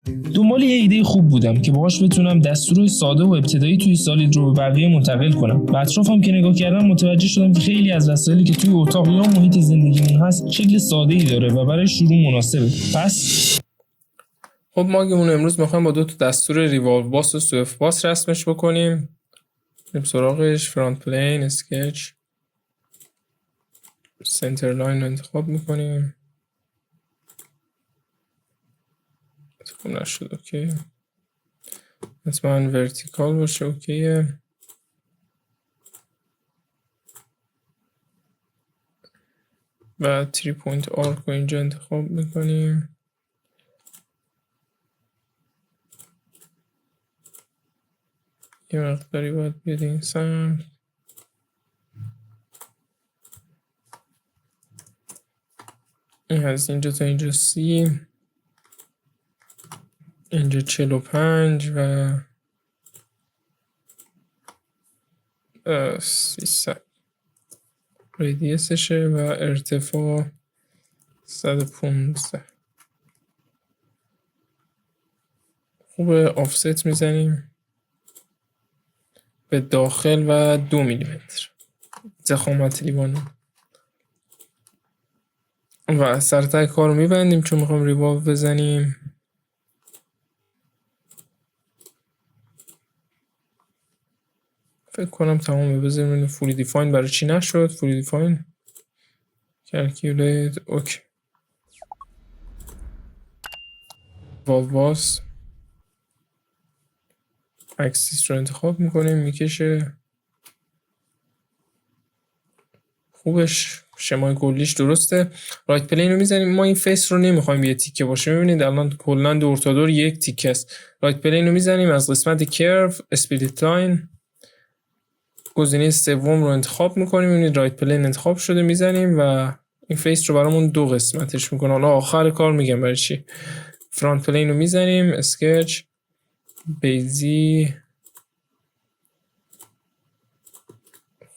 دنبال یه ایده خوب بودم که باهاش بتونم دستور ساده و ابتدایی توی سالید رو به بقیه منتقل کنم. به اطرافم که نگاه کردم متوجه شدم که خیلی از وسایلی که توی اتاق یا محیط زندگیمون هست شکل ساده‌ای داره و برای شروع مناسبه. پس خب ماگمون امروز میخوایم با دو تا دستور ریوالو باس و سویفت باس رسمش بکنیم. بریم سراغش. فرانت پلین، اسکچ، سنتر لاین رو انتخاب میکنیم. خب نشد. اوکی، حتما ورتیکال باشه. اوکیه. و 3 پوینت آرک رو اینجا انتخاب میکنیم. یه مقداری باید بیاد این سمت. این از اینجا تا اینجا 30، اینجا 45 و 300 ریدیسشه و ارتفاع 115. خوبه. آفست میزنیم به داخل و 2 میلیمتر ضخامت لیوان و سرتای کار رو میبندیم چون میخوام ریوالو بزنیم. فکر کنم تمامه. بذاریم ببینیم فولی دیفاین برای چی نشد. فولی دیفاین کلکیولیت. اوکی. ریوالو باس اکسیس رو انتخاب میکنیم. میکشه. خوبش شمای کلیش درسته. رایت پلین رو میزنیم. ما این فیس رو نمیخوایم یه تیکه باشه. میبینید الان کلا دور تا دور یک تیکه است. رایت پلین رو میزنیم از قسمت کرو اسپلیت لاین گزینه سوم رو انتخاب میکنیم. میبینید رایت پلین انتخاب شده. میزنیم و این فیس رو برامون دو قسمتش میکنه. حالا آخر کار میگم برای چی. فرانت پلین رو میزنیم. اسکچ، بیزی.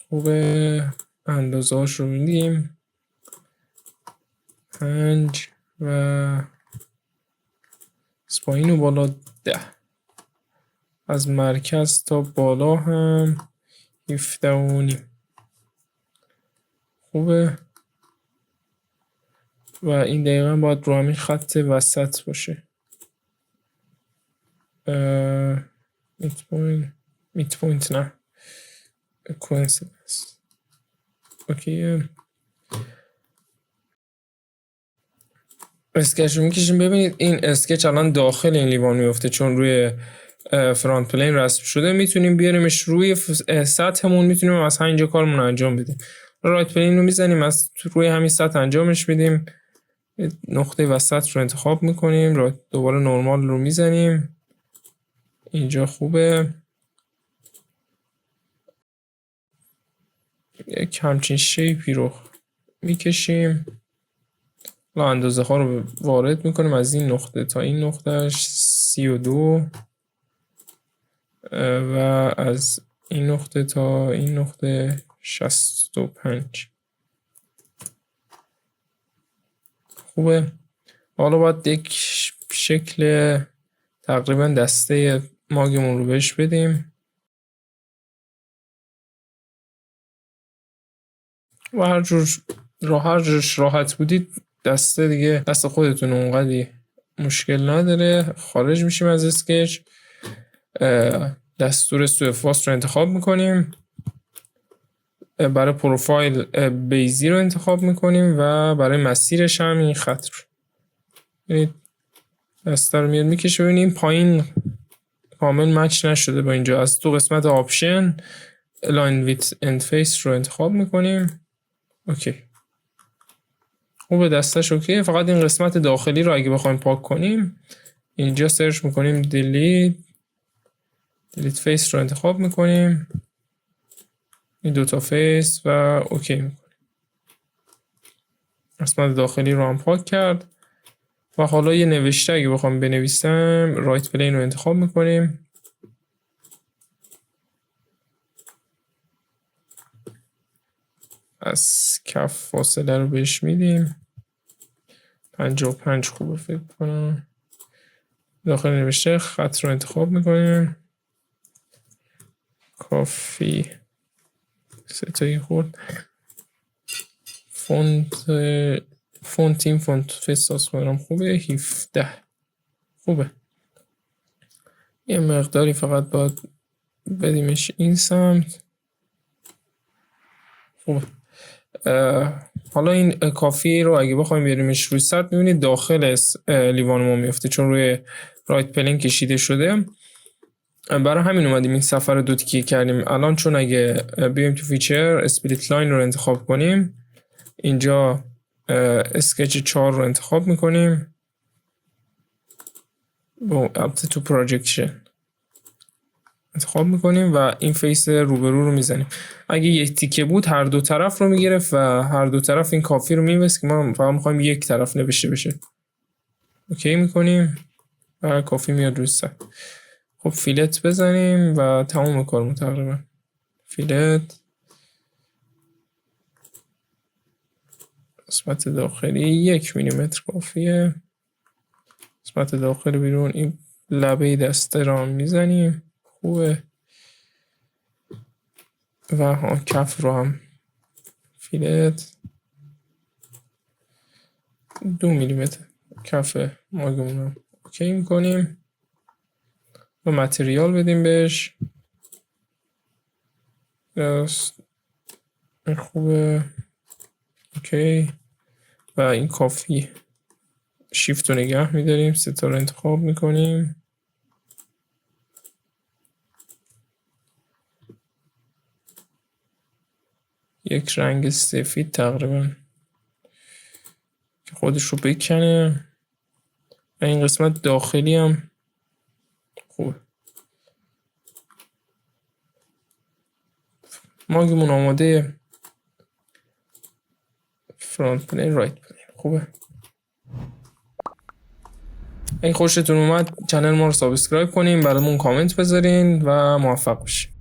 خوبه. اندازه هاش رو میدیم 5 و سپاین رو بالا 10. از مرکز تا بالا هم 17.5. خوبه. و این دقیقا باید رو همین خط وسط باشه. میت پوینت نه، کوینسیدنس. اوکی. اسکچ رو میکشیم. ببینید این اسکچ الان داخل این لیوان میفته چون روی فرانت پلین رسم شده. میتونیم بیاریمش روی سطحمون. میتونیم از همینجا کارمون انجام بدیم. رایت پلین رو میزنیم از روی همین سطح انجامش بدیم. نقطه وسط رو انتخاب میکنیم. دوباره نرمال رو میزنیم. اینجا خوبه. یک همچین شیپی رو میکشیم. اندازه ها رو وارد میکنیم از این نقطه تا این نقطهش 32 و از این نقطه تا این نقطه 65. خوبه. حالا باید یک شکل تقریبا دسته ماگمون رو بهش بدیم و هر جور راحت بودید دسته دیگه دست خودتون اونقدی مشکل نداره. خارج میشیم از اسکچ. دستور سویفت باس رو انتخاب میکنیم. برای پروفایل بیزی رو انتخاب میکنیم و برای مسیرش هم این خط رو ببینید دسته رو میاد میکشه. ببینیم پایین کامل مچ نشده با اینجا. از تو قسمت آپشن لاین ویت اند فیس رو انتخاب میکنیم. اوکی. خوبه. دستش اوکی. فقط این قسمت داخلی رو اگه بخوایم پاک کنیم اینجا سرچ میکنیم دیلیت فیس رو انتخاب میکنیم. این دوتا فیس و اوکی میکنیم. قسمت داخلی رو هم پاک کرد. و حالا یه نوشته اگه بخوام بنویسم رایت پلین رو انتخاب میکنیم. از کف فاصله رو بهش میدیم 55. خوبه فکر کنم. داخل نوشته خط رو انتخاب میکنیم، کافی 3 تایی خورد، فونت این فونت فستاس کنم خوبه 17 خوبه. یه مقداری فقط باید بدیمش این سمت خوبه. حالا این کافی رو اگه بخوایم بیاریمش روی سطح میبینید داخل لیوان ما میفته چون روی رایت پلین کشیده شده. برای همین اومدیم این صفحه رو 2 تیکه کردیم. الان چون اگه بیایم تو فیچر اسپلیت لاین رو انتخاب کنیم، اینجا اسکچ 4 رو انتخاب میکنیم با البته تو پروجکشن انتخاب میکنیم و این فیس روبرو رو میزنیم. اگه یک تیکه بود هر دو طرف رو میگرفت و هر دو طرف این کافی رو میوست که ما فقط میخوایم یک طرف نوشته بشه. اوکی میکنیم و کافی میاد روی سطح. خب فیلت بزنیم و تمام کارمون تقریبا. فیلت قسمت داخلی 1 میلیمتر کافیه. قسمت داخل بیرون این لبه دسته را میزنیم خوبه و کف رو هم فیلت 2 میلیمتر کف ماگمون رو اوکی میکنیم و متریال بدیم بهش. این خوبه اوکی و این کافی شیفت رو نگه میداریم 3 تا رو انتخاب میکنیم یک رنگ سفید تقریبا که خودش رو بکنه و این قسمت داخلی هم خوبه. ماگمون آماده. فرانت پلین رایت پلین خوبه. اگه خوشتون اومد چنل ما رو سابسکرایب کنین، برامون کامنت بذارین و موفق باشین.